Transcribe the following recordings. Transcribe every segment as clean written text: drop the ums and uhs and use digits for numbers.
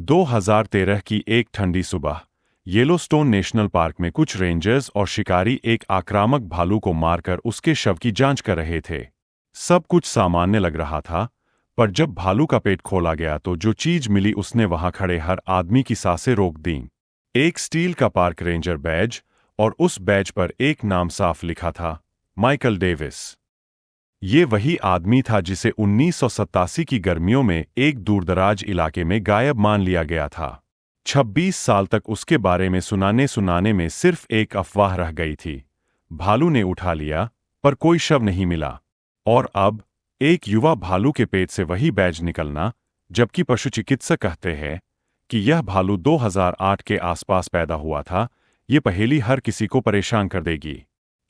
2013 की एक ठंडी सुबह येलोस्टोन नेशनल पार्क में कुछ रेंजर्स और शिकारी एक आक्रामक भालू को मारकर उसके शव की जांच कर रहे थे। सब कुछ सामान्य लग रहा था, पर जब भालू का पेट खोला गया तो जो चीज मिली उसने वहां खड़े हर आदमी की सांसें रोक दीं। एक स्टील का पार्क रेंजर बैज, और उस बैज पर एक नाम साफ लिखा था, माइकल डेविस। ये वही आदमी था जिसे 1987 की गर्मियों में एक दूरदराज इलाके में गायब मान लिया गया था। 26 साल तक उसके बारे में सुनाने में सिर्फ एक अफवाह रह गई थी। भालू ने उठा लिया, पर कोई शव नहीं मिला। और अब एक युवा भालू के पेट से वही बैज निकलना, जबकि पशु चिकित्सक कहते हैं कि यह भालू 2008 के आसपास पैदा हुआ था। ये पहेली हर किसी को परेशान कर देगी।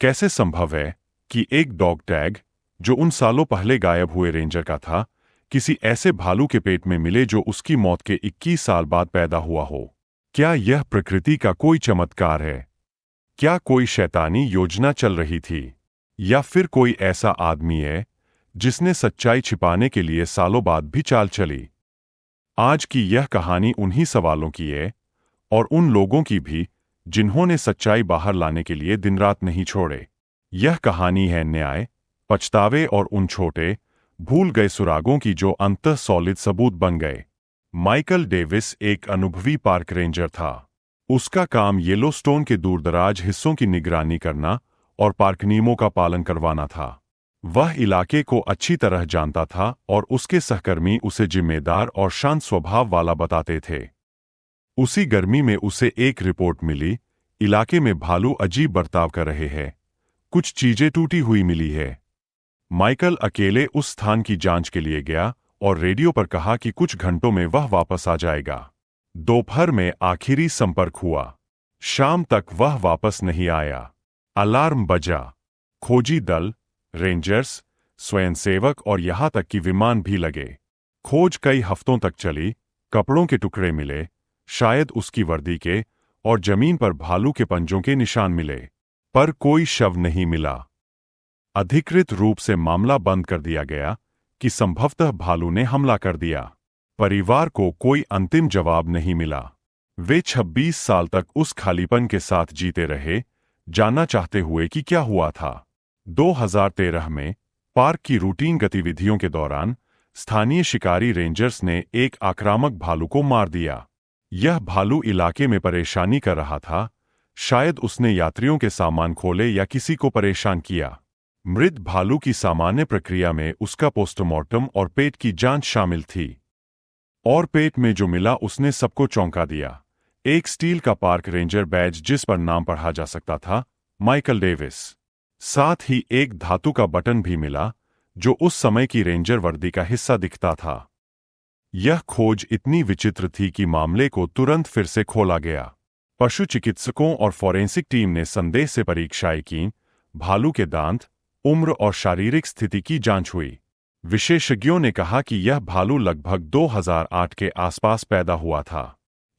कैसे संभव है कि एक डॉग टैग, जो उन सालों पहले गायब हुए रेंजर का था, किसी ऐसे भालू के पेट में मिले जो उसकी मौत के 21 साल बाद पैदा हुआ हो? क्या यह प्रकृति का कोई चमत्कार है? क्या कोई शैतानी योजना चल रही थी? या फिर कोई ऐसा आदमी है जिसने सच्चाई छिपाने के लिए सालों बाद भी चाल चली? आज की यह कहानी उन्हीं सवालों की है, और उन लोगों की भी जिन्होंने सच्चाई बाहर लाने के लिए दिन रात नहीं छोड़े। यह कहानी है न्याय, पछतावे और उन छोटे भूल गए सुरागों की जो अंततः सॉलिड सबूत बन गए। माइकल डेविस एक अनुभवी पार्क रेंजर था। उसका काम येलोस्टोन के दूरदराज हिस्सों की निगरानी करना और पार्क नियमों का पालन करवाना था। वह इलाके को अच्छी तरह जानता था और उसके सहकर्मी उसे जिम्मेदार और शांत स्वभाव वाला बताते थे। उसी गर्मी में उसे एक रिपोर्ट मिली, इलाके में भालू अजीब बर्ताव कर रहे हैं, कुछ चीजें टूटी हुई मिली है। माइकल अकेले उस स्थान की जांच के लिए गया और रेडियो पर कहा कि कुछ घंटों में वह वापस आ जाएगा। दोपहर में आखिरी संपर्क हुआ। शाम तक वह वापस नहीं आया। अलार्म बजा। खोजी दल, रेंजर्स, स्वयंसेवक और यहां तक कि विमान भी लगे। खोज कई हफ्तों तक चली। कपड़ों के टुकड़े मिले, शायद उसकी वर्दी के, और जमीन पर भालू के पंजों के निशान मिले, पर कोई शव नहीं मिला। अधिकृत रूप से मामला बंद कर दिया गया कि संभवतः भालू ने हमला कर दिया। परिवार को कोई अंतिम जवाब नहीं मिला। वे 26 साल तक उस खालीपन के साथ जीते रहे, जानना चाहते हुए कि क्या हुआ था। 2013 में पार्क की रूटीन गतिविधियों के दौरान स्थानीय शिकारी रेंजर्स ने एक आक्रामक भालू को मार दिया। यह भालू इलाके में परेशानी कर रहा था। शायद उसने यात्रियों के सामान खोले या किसी को परेशान किया। मृत भालू की सामान्य प्रक्रिया में उसका पोस्टमार्टम और पेट की जांच शामिल थी। और पेट में जो मिला उसने सबको चौंका दिया। एक स्टील का पार्क रेंजर बैज जिस पर नाम पढ़ा जा सकता था, माइकल डेविस। साथ ही एक धातु का बटन भी मिला जो उस समय की रेंजर वर्दी का हिस्सा दिखता था। यह खोज इतनी विचित्र थी कि मामले को तुरंत फिर से खोला गया। पशु चिकित्सकों और फॉरेंसिक टीम ने संदेह से परीक्षाएं की। भालू के दांत, उम्र और शारीरिक स्थिति की जांच हुई। विशेषज्ञों ने कहा कि यह भालू लगभग 2008 के आसपास पैदा हुआ था,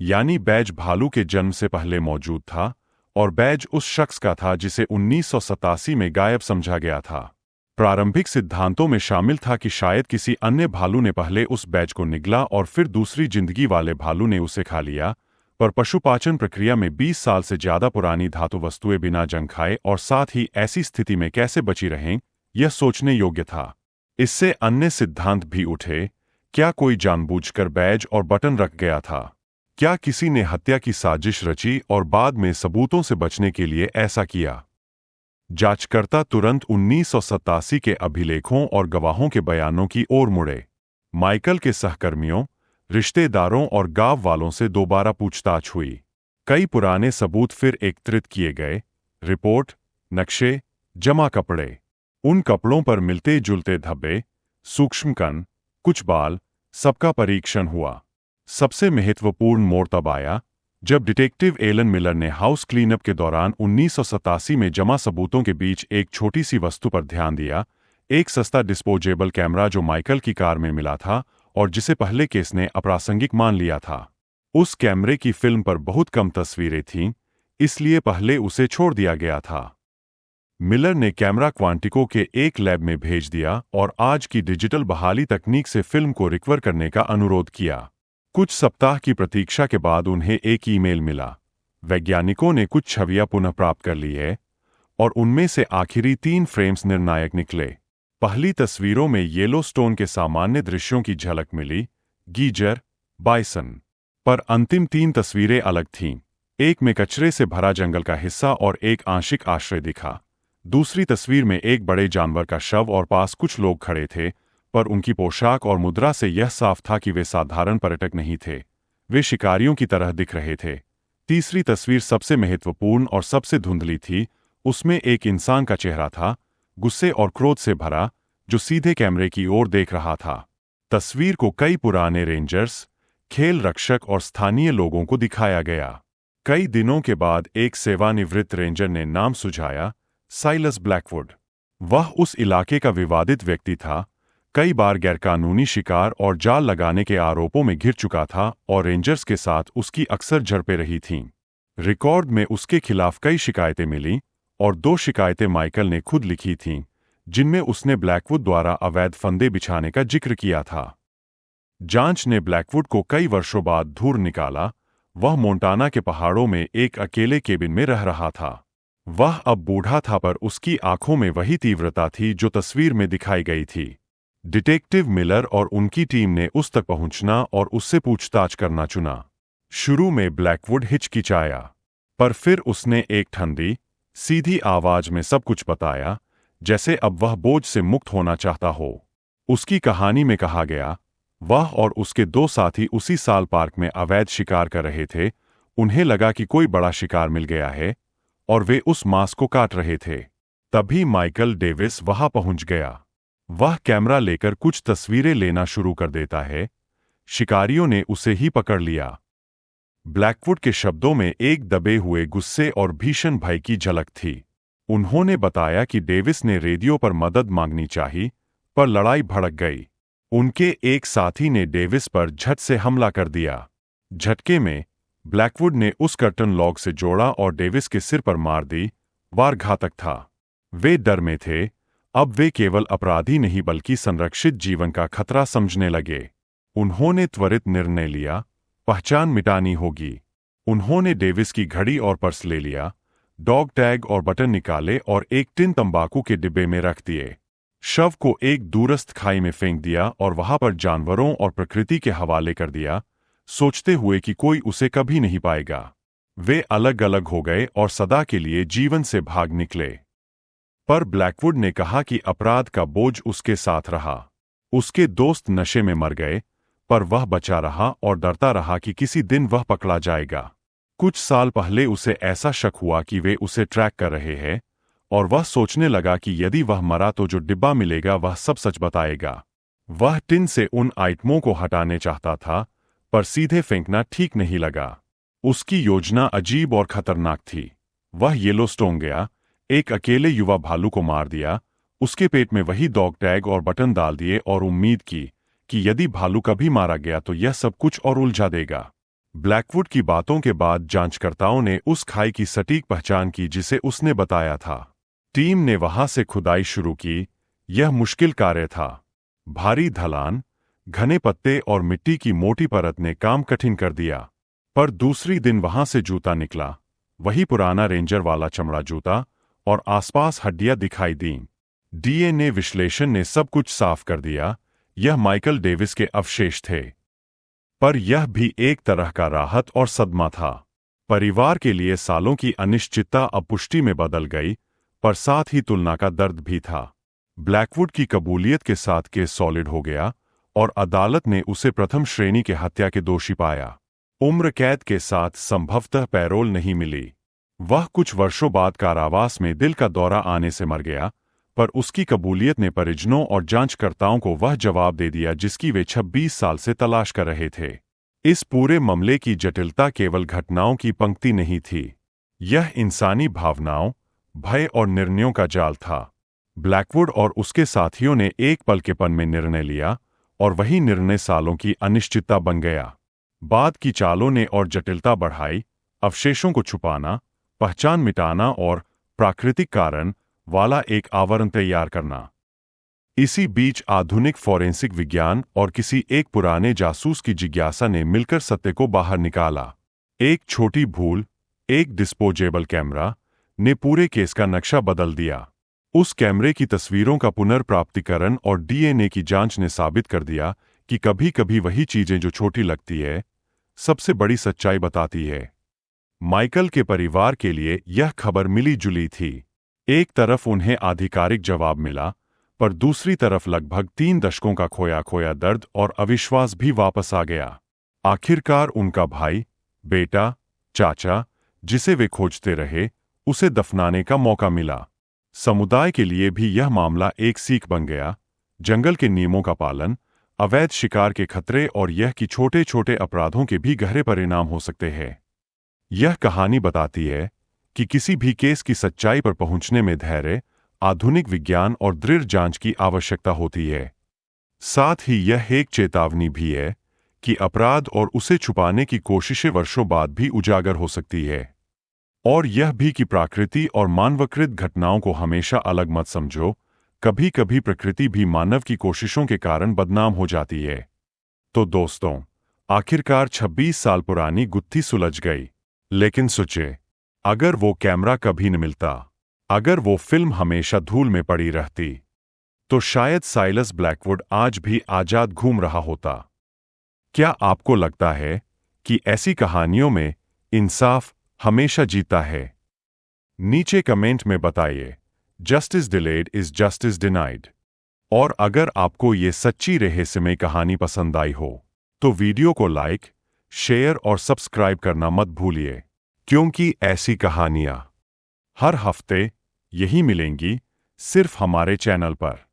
यानी बैज भालू के जन्म से पहले मौजूद था, और बैज उस शख्स का था जिसे 1987 में गायब समझा गया था। प्रारंभिक सिद्धांतों में शामिल था कि शायद किसी अन्य भालू ने पहले उस बैज को निगला और फिर दूसरी जिंदगी वाले भालू ने उसे खा लिया, पर पशुपाचन प्रक्रिया में 20 साल से ज्यादा पुरानी धातु वस्तुएं बिना जंग खाए और साथ ही ऐसी स्थिति में कैसे बची रहें, यह सोचने योग्य था। इससे अन्य सिद्धांत भी उठे। क्या कोई जानबूझकर बैज और बटन रख गया था? क्या किसी ने हत्या की साजिश रची और बाद में सबूतों से बचने के लिए ऐसा किया? जांचकर्ता तुरंत 1987 के अभिलेखों और गवाहों के बयानों की ओर मुड़े। माइकल के सहकर्मियों, रिश्तेदारों और गांव वालों से दोबारा पूछताछ हुई। कई पुराने सबूत फिर एकत्रित किए गए। रिपोर्ट, नक्शे, जमा कपड़े। उन कपड़ों पर मिलते जुलते धब्बे, सूक्ष्म कण, कुछ बाल, सबका परीक्षण हुआ। सबसे महत्वपूर्ण मोड़ तब आया जब डिटेक्टिव एलन मिलर ने हाउस क्लीनअप के दौरान 1987 में जमा सबूतों के बीच एक छोटी सी वस्तु पर ध्यान दिया। एक सस्ता डिस्पोजेबल कैमरा जो माइकल की कार में मिला था और जिसे पहले केस ने अप्रासंगिक मान लिया था। उस कैमरे की फिल्म पर बहुत कम तस्वीरें थीं, इसलिए पहले उसे छोड़ दिया गया था। मिलर ने कैमरा क्वांटिको के एक लैब में भेज दिया और आज की डिजिटल बहाली तकनीक से फिल्म को रिकवर करने का अनुरोध किया। कुछ सप्ताह की प्रतीक्षा के बाद उन्हें एक ईमेल मिला। वैज्ञानिकों ने कुछ छवियां पुनः प्राप्त कर ली है और उनमें से आखिरी 3 फ्रेम्स निर्णायक निकले। पहली तस्वीरों में येलोस्टोन के सामान्य दृश्यों की झलक मिली, गीजर, बाइसन। पर अंतिम 3 तस्वीरें अलग थीं। एक में कचरे से भरा जंगल का हिस्सा और एक आंशिक आश्रय दिखा। दूसरी तस्वीर में एक बड़े जानवर का शव और पास कुछ लोग खड़े थे, पर उनकी पोशाक और मुद्रा से यह साफ था कि वे साधारण पर्यटक नहीं थे। वे शिकारियों की तरह दिख रहे थे। तीसरी तस्वीर सबसे महत्वपूर्ण और सबसे धुंधली थी। उसमें एक इंसान का चेहरा था, गुस्से और क्रोध से भरा, जो सीधे कैमरे की ओर देख रहा था। तस्वीर को कई पुराने रेंजर्स, खेल रक्षक और स्थानीय लोगों को दिखाया गया। कई दिनों के बाद एक सेवानिवृत्त रेंजर ने नाम सुझाया, साइलस ब्लैकवुड। वह उस इलाके का विवादित व्यक्ति था, कई बार गैरकानूनी शिकार और जाल लगाने के आरोपों में घिर चुका था और रेंजर्स के साथ उसकी अक्सर झड़पें रही थीं। रिकॉर्ड में उसके खिलाफ कई शिकायतें मिलीं और 2 शिकायतें माइकल ने खुद लिखी थीं, जिनमें उसने ब्लैकवुड द्वारा अवैध फंदे बिछाने का जिक्र किया था। जांच ने ब्लैकवुड को कई वर्षों बाद ढूंढ निकाला। वह मोंटाना के पहाड़ों में एक अकेले केबिन में रह रहा था। वह अब बूढ़ा था, पर उसकी आंखों में वही तीव्रता थी जो तस्वीर में दिखाई गई थी। डिटेक्टिव मिलर और उनकी टीम ने उस तक पहुंचना और उससे पूछताछ करना चुना। शुरू में ब्लैकवुड हिचकिचाया, पर फिर उसने एक ठंडी, सीधी आवाज में सब कुछ बताया, जैसे अब वह बोझ से मुक्त होना चाहता हो। उसकी कहानी में कहा गया, वह और उसके 2 साथी उसी साल पार्क में अवैध शिकार कर रहे थे। उन्हें लगा कि कोई बड़ा शिकार मिल गया है और वे उस मांस को काट रहे थे। तभी माइकल डेविस वहां पहुंच गया। वह कैमरा लेकर कुछ तस्वीरें लेना शुरू कर देता है। शिकारियों ने उसे ही पकड़ लिया। ब्लैकवुड के शब्दों में एक दबे हुए गुस्से और भीषण भय की झलक थी। उन्होंने बताया कि डेविस ने रेडियो पर मदद मांगनी चाहिए, पर लड़ाई भड़क गई। उनके एक साथी ने डेविस पर झट से हमला कर दिया। झटके में ब्लैकवुड ने उस कर्टन लॉग से जोड़ा और डेविस के सिर पर मार दी। वार घातक था। वे डर में थे। अब वे केवल अपराधी नहीं बल्कि संरक्षित जीवन का खतरा समझने लगे। उन्होंने त्वरित निर्णय लिया, पहचान मिटानी होगी। उन्होंने डेविस की घड़ी और पर्स ले लिया, डॉग टैग और बटन निकाले और एक टिन तंबाकू के डिब्बे में रख दिए। शव को एक दूरस्थ खाई में फेंक दिया और वहां पर जानवरों और प्रकृति के हवाले कर दिया, सोचते हुए कि कोई उसे कभी नहीं पाएगा। वे अलग अलग हो गए और सदा के लिए जीवन से भाग निकले। पर ब्लैकवुड ने कहा कि अपराध का बोझ उसके साथ रहा। उसके दोस्त नशे में मर गए, पर वह बचा रहा और डरता रहा कि किसी दिन वह पकड़ा जाएगा। कुछ साल पहले उसे ऐसा शक हुआ कि वे उसे ट्रैक कर रहे हैं और वह सोचने लगा कि यदि वह मरा तो जो डिब्बा मिलेगा वह सब सच बताएगा। वह टिन से उन आइटमों को हटाने चाहता था, पर सीधे फेंकना ठीक नहीं लगा। उसकी योजना अजीब और खतरनाक थी। वह येलोस्टोन गया, एक अकेले युवा भालू को मार दिया, उसके पेट में वही डॉग टैग और बटन डाल दिए और उम्मीद की कि यदि भालू कभी मारा गया तो यह सब कुछ और उलझा देगा। ब्लैकवुड की बातों के बाद जांचकर्ताओं ने उस खाई की सटीक पहचान की जिसे उसने बताया था। टीम ने वहां से खुदाई शुरू की। यह मुश्किल कार्य था। भारी ढलान, घने पत्ते और मिट्टी की मोटी परत ने काम कठिन कर दिया। पर दूसरी दिन वहां से जूता निकला, वही पुराना रेंजर वाला चमड़ा जूता, और आसपास हड्डियां दिखाई दीं। डीएनए विश्लेषण ने सब कुछ साफ कर दिया। यह माइकल डेविस के अवशेष थे। पर यह भी एक तरह का राहत और सदमा था। परिवार के लिए सालों की अनिश्चितता अब पुष्टि में बदल गई, पर साथ ही तुलना का दर्द भी था। ब्लैकवुड की कबूलियत के साथ केस सॉलिड हो गया और अदालत ने उसे प्रथम श्रेणी के हत्या के दोषी पाया। उम्र कैद के साथ संभवतः पैरोल नहीं मिली। वह कुछ वर्षों बाद कारावास में दिल का दौरा आने से मर गया, पर उसकी कबूलियत ने परिजनों और जांचकर्ताओं को वह जवाब दे दिया जिसकी वे 26 साल से तलाश कर रहे थे। इस पूरे मामले की जटिलता केवल घटनाओं की पंक्ति नहीं थी। यह इंसानी भावनाओं, भय और निर्णयों का जाल था। ब्लैकवुड और उसके साथियों ने एक पल के पन में निर्णय लिया और वही निर्णय सालों की अनिश्चितता बन गया। बाद की चालों ने और जटिलता बढ़ाई, अवशेषों को छुपाना, पहचान मिटाना और प्राकृतिक कारण वाला एक आवरण तैयार करना। इसी बीच आधुनिक फोरेंसिक विज्ञान और किसी एक पुराने जासूस की जिज्ञासा ने मिलकर सत्य को बाहर निकाला। एक छोटी भूल, एक डिस्पोजेबल कैमरा, ने पूरे केस का नक्शा बदल दिया। उस कैमरे की तस्वीरों का पुनर्प्राप्तिकरण और डीएनए की जांच ने साबित कर दिया कि कभी-कभी वही चीजें जो छोटी लगती है, सबसे बड़ी सच्चाई बताती है। माइकल के परिवार के लिए यह खबर मिली जुली थी। एक तरफ उन्हें आधिकारिक जवाब मिला, पर दूसरी तरफ लगभग 3 दशकों का खोया खोया दर्द और अविश्वास भी वापस आ गया। आखिरकार उनका भाई, बेटा, चाचा, जिसे वे खोजते रहे, उसे दफनाने का मौका मिला। समुदाय के लिए भी यह मामला एक सीख बन गया। जंगल के नियमों का पालन, अवैध शिकार के खतरे और यह कि छोटे छोटे अपराधों के भी गहरे परिणाम हो सकते हैं। यह कहानी बताती है कि किसी भी केस की सच्चाई पर पहुंचने में धैर्य, आधुनिक विज्ञान और दृढ़ जांच की आवश्यकता होती है। साथ ही यह एक चेतावनी भी है कि अपराध और उसे छुपाने की कोशिशें वर्षों बाद भी उजागर हो सकती है। और यह भी कि प्रकृति और मानवकृत घटनाओं को हमेशा अलग मत समझो, कभी कभी प्रकृति भी मानव की कोशिशों के कारण बदनाम हो जाती है। तो दोस्तों, आखिरकार 26 साल पुरानी गुत्थी सुलझ गई। लेकिन सोचे, अगर वो कैमरा कभी न मिलता, अगर वो फिल्म हमेशा धूल में पड़ी रहती, तो शायद साइलस ब्लैकवुड आज भी आजाद घूम रहा होता। क्या आपको लगता है कि ऐसी कहानियों में इंसाफ हमेशा जीता है? नीचे कमेंट में बताइए। Justice delayed is justice denied. और अगर आपको ये सच्ची रहस्यमय कहानी पसंद आई हो, तो वीडियो को लाइक, शेयर और सब्सक्राइब करना मत भूलिए, क्योंकि ऐसी कहानियां हर हफ्ते यही मिलेंगी, सिर्फ हमारे चैनल पर।